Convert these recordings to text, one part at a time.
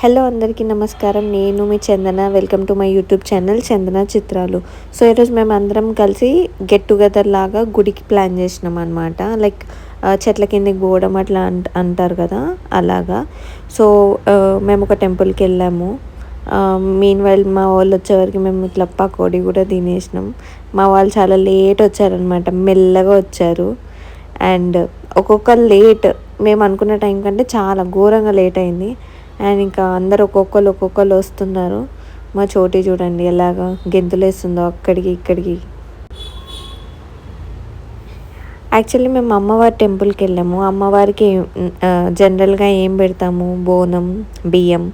Hello అందరికీ నమస్కారం. నేను మీ Chandana. Welcome to my YouTube channel Chandana Chitralu. So ఈరోజు మేము అందరం కలిసి గెట్ టుగెదర్ లాగా గుడికి ప్లాన్ చేసినాం అనమాట. లైక్ చెట్ల కిందకి పోవడం అట్లా అంటారు కదా, అలాగా. సో మేము ఒక టెంపుల్కి వెళ్ళాము. మీన్ వైల్ మా వాళ్ళు వచ్చేవరకు మేము ఇట్లా పకోడీ కూడా తినేసినాం. మా వాళ్ళు చాలా లేట్ వచ్చారనమాట, మెల్లగా వచ్చారు. అండ్ ఒక్కొక్కరు లేట్, మేము అనుకున్న టైం కంటే చాలా ఘోరంగా లేట్ అయింది. అండ్ ఇంకా అందరు ఒక్కొక్కరు వస్తున్నారు. మా చోటి చూడండి ఎలాగా గెంతులేస్తుందో అక్కడికి ఇక్కడికి. యాక్చువల్లీ మేము అమ్మవారి టెంపుల్కి వెళ్ళాము. అమ్మవారికి జనరల్గా ఏం పెడతాము, బోనం, బియ్యం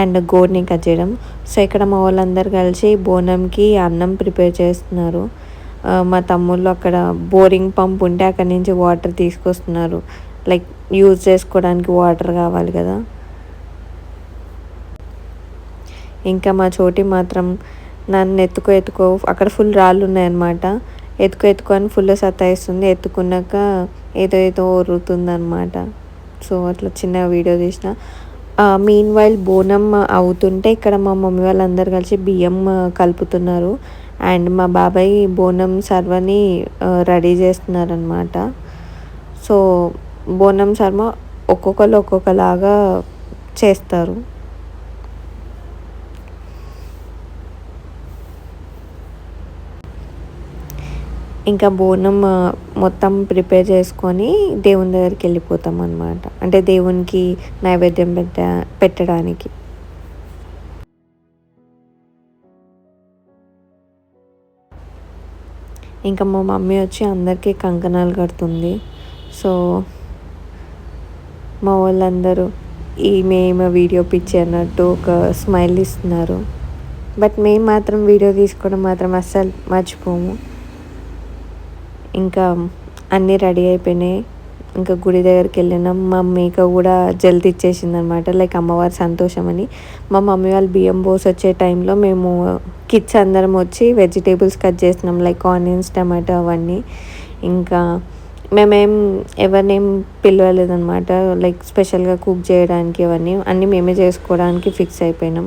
అండ్ గోడిని కట్ చేయడం. సో ఇక్కడ మా వాళ్ళందరూ కలిసి బోనంకి అన్నం ప్రిపేర్ చేస్తున్నారు. మా తమ్ముళ్ళు అక్కడ బోరింగ్ పంప్ ఉంటే అక్కడి నుంచి వాటర్ తీసుకొస్తున్నారు. లైక్ యూజ్ చేసుకోవడానికి వాటర్ కావాలి కదా. ఇంకా మా చోటి మాత్రం నన్ను ఎత్తుకో అక్కడ ఫుల్ రాళ్ళు ఉన్నాయన్నమాట. ఎత్తుకో అని ఫుల్ సతాయిస్తుంది. ఎత్తుకున్నాక ఏదో ఒరుతుంది అనమాట. సో అట్లా చిన్న వీడియో తీసిన. మీన్ వైల్ బోనం అవుతుంటే ఇక్కడ మా మమ్మీ వాళ్ళందరూ కలిసి బియ్యం కలుపుతున్నారు. అండ్ మా బాబాయ్ బోనం సర్వని రెడీ చేస్తున్నారనమాట. సో బోనం సర్వ ఒక్కొక్కలాగా చేస్తారు. ఇంకా బోనం మొత్తం ప్రిపేర్ చేసుకొని దేవుని దగ్గరికి వెళ్ళిపోతాం అనమాట. అంటే దేవునికి నైవేద్యం పెట్టడానికి. ఇంకా మా మమ్మీ వచ్చి అందరికీ కంకణాలు కడుతుంది. సో మా వాళ్ళందరూ ఈమె వీడియో పిచ్చి అన్నట్టు ఒక స్మైల్ ఇస్తున్నారు. బట్ మేము మాత్రం వీడియో తీసుకోవడం మాత్రం అస్సలు మర్చిపోము. ఇంకా అన్నీ రెడీ అయిపోయినాయి. ఇంకా గుడి దగ్గరికి వెళ్ళినాం. మా మేక కూడా జల్దీ ఇచ్చేసింది అనమాట, లైక్ అమ్మవారి సంతోషం అని. మా మమ్మీ వాళ్ళు బియ్యం పోసి వచ్చే టైంలో మేము కిడ్స్ అందరం వచ్చి వెజిటేబుల్స్ కట్ చేస్తున్నాం, లైక్ ఆనియన్స్, టమాటో అవన్నీ. ఇంకా మేమేం ఎవరినేం పిలవలేదన్నమాట, లైక్ స్పెషల్గా కుక్ చేయడానికి అన్నీ మేమే చేసుకోవడానికి ఫిక్స్ అయిపోయినాం.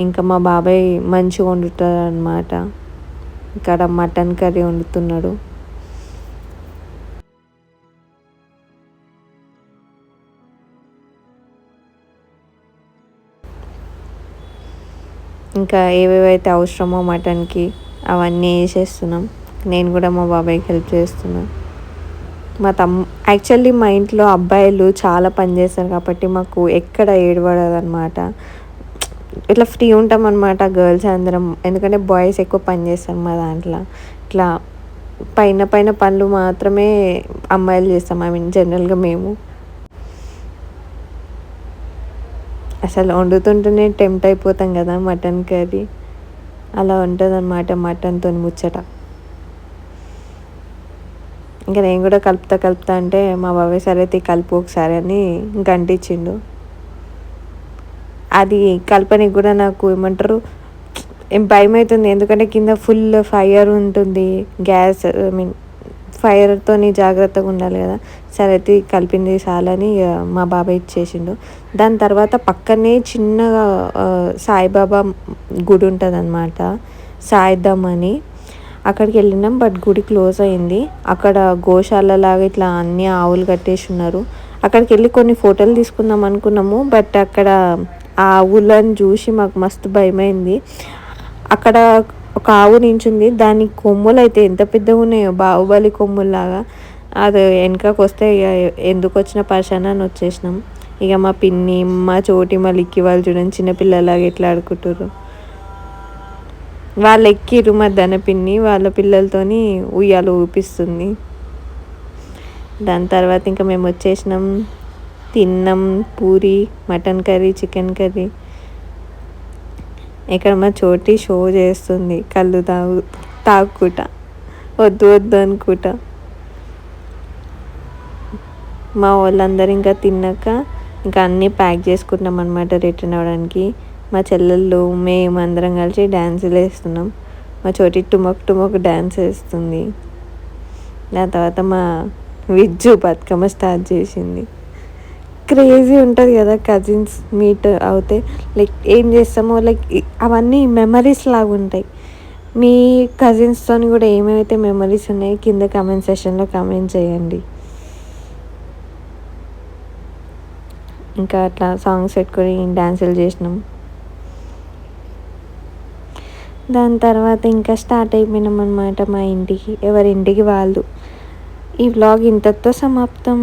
ఇంకా మా బాబాయ్ మంచిగా వండుతారు అనమాట. ఇక్కడ మటన్ కర్రీ వండుతున్నాడు. ఇంకా ఏవేవైతే అవసరమో మటన్కి అవన్నీ వేసేస్తున్నాం. నేను కూడా మా బాబాయ్కి హెల్ప్ చేస్తున్నాను. యాక్చువల్లీ మా ఇంట్లో అబ్బాయిలు చాలా పని చేస్తారు కాబట్టి మాకు ఎక్కడ ఏడవడదు అనమాట. ఇట్లా ఫ్రీ ఉంటాం అనమాట గర్ల్స్ అందరం. ఎందుకంటే బాయ్స్ ఎక్కువ పని చేస్తారు మా దాంట్లో. ఇట్లా పైన పనులు మాత్రమే అమ్మాయిలు చేస్తాం. జనరల్గా మేము అసలు వండుతుంటేనే టెంప్ట్ అయిపోతాం కదా మటన్ కర్రీ. అలా ఉంటుంది అన్నమాట మటన్తో ముచ్చట. ఇంకా నేను కూడా కలుపుతా అంటే మా బాబాయ్ సరే కలుపు ఒకసారి అని గంటిచ్చిండు. అది కలపనికి కూడా నాకు ఏమంటారు భయం అవుతుంది. ఎందుకంటే కింద ఫుల్ ఫైర్ ఉంటుంది, గ్యాస్ ఫైర్తో జాగ్రత్తగా ఉండాలి కదా. సరే కలిపింది చాలని మా బాబాయ్ ఇచ్చేసిండు. దాని తర్వాత పక్కనే చిన్నగా సాయిబాబా గుడి ఉంటుంది అనమాట, సాయిధం అని. అక్కడికి వెళ్ళినాం. బట్ గుడి క్లోజ్ అయింది. అక్కడ గోశాలలాగా ఇట్లా అన్ని ఆవులు కట్టేసి ఉన్నారు. అక్కడికి వెళ్ళి కొన్ని ఫోటోలు తీసుకుందాం అనుకున్నాము. బట్ అక్కడ ఆ ఆవులను చూసి మాకు మస్తు భయమైంది. అక్కడ ఒక ఆవు నించుంది, దాని కొమ్ములు అయితే ఎంత పెద్దగా ఉన్నాయో, బాహుబలి కొమ్ముల్లాగా. అది వెనకకు వస్తే ఇక ఎందుకు వచ్చిన పర్షాన్ అని వచ్చేసినాం. ఇక మా పిన్ని, మా చోటి, మా లిక్కి వాళ్ళు చూడండి చిన్నపిల్లలాగా ఎట్లా ఆడుకుంటారు. వాళ్ళు ఎక్కిరు మా ధన పిన్ని, వాళ్ళ పిల్లలతోని ఉయ్యాలు ఊపిస్తుంది. దాని తర్వాత ఇంకా మేము వచ్చేసినాం, తిన్నాం. Puri, mutton curry, chicken curry. ఇక్కడ మా చోటి షో చేస్తుంది కళ్ళు తాగుకుంటా, వద్దు అనుకుంటా. మా వాళ్ళందరూ ఇంకా తిన్నాక ఇంకా అన్నీ ప్యాక్ చేసుకుంటున్నాం అనమాట రిటర్న్ అవ్వడానికి. మా చెల్లెళ్ళు మేము అందరం కలిసి డ్యాన్సులు వేస్తున్నాం. మా చోటి టుమక్ డ్యాన్స్ వేస్తుంది. దాని తర్వాత మా విజ్జు బతుకమ్మ స్టార్ట్ చేసింది. క్రేజీ ఉంటుంది కదా కజిన్స్ మీట్ అవుతే. లైక్ ఏం చేస్తామో లైక్ అవన్నీ మెమరీస్ లాగా ఉంటాయి. మీ కజిన్స్‌తోని కూడా ఏమేమైతే మెమరీస్ ఉన్నాయో కింద కామెంట్ సెక్షన్‌లో కామెంట్ చేయండి. ఇంకా అట్లా సాంగ్స్ పెట్టుకొని డాన్సులు చేసినాం. దాని తర్వాత ఇంకా స్టార్ట్ అయిపోయినాం అనమాట మా ఇంటికి. ఎవరింటికి వాళ్ళు. ఈ వ్లాగ్ ఇంతటితో సమాప్తం.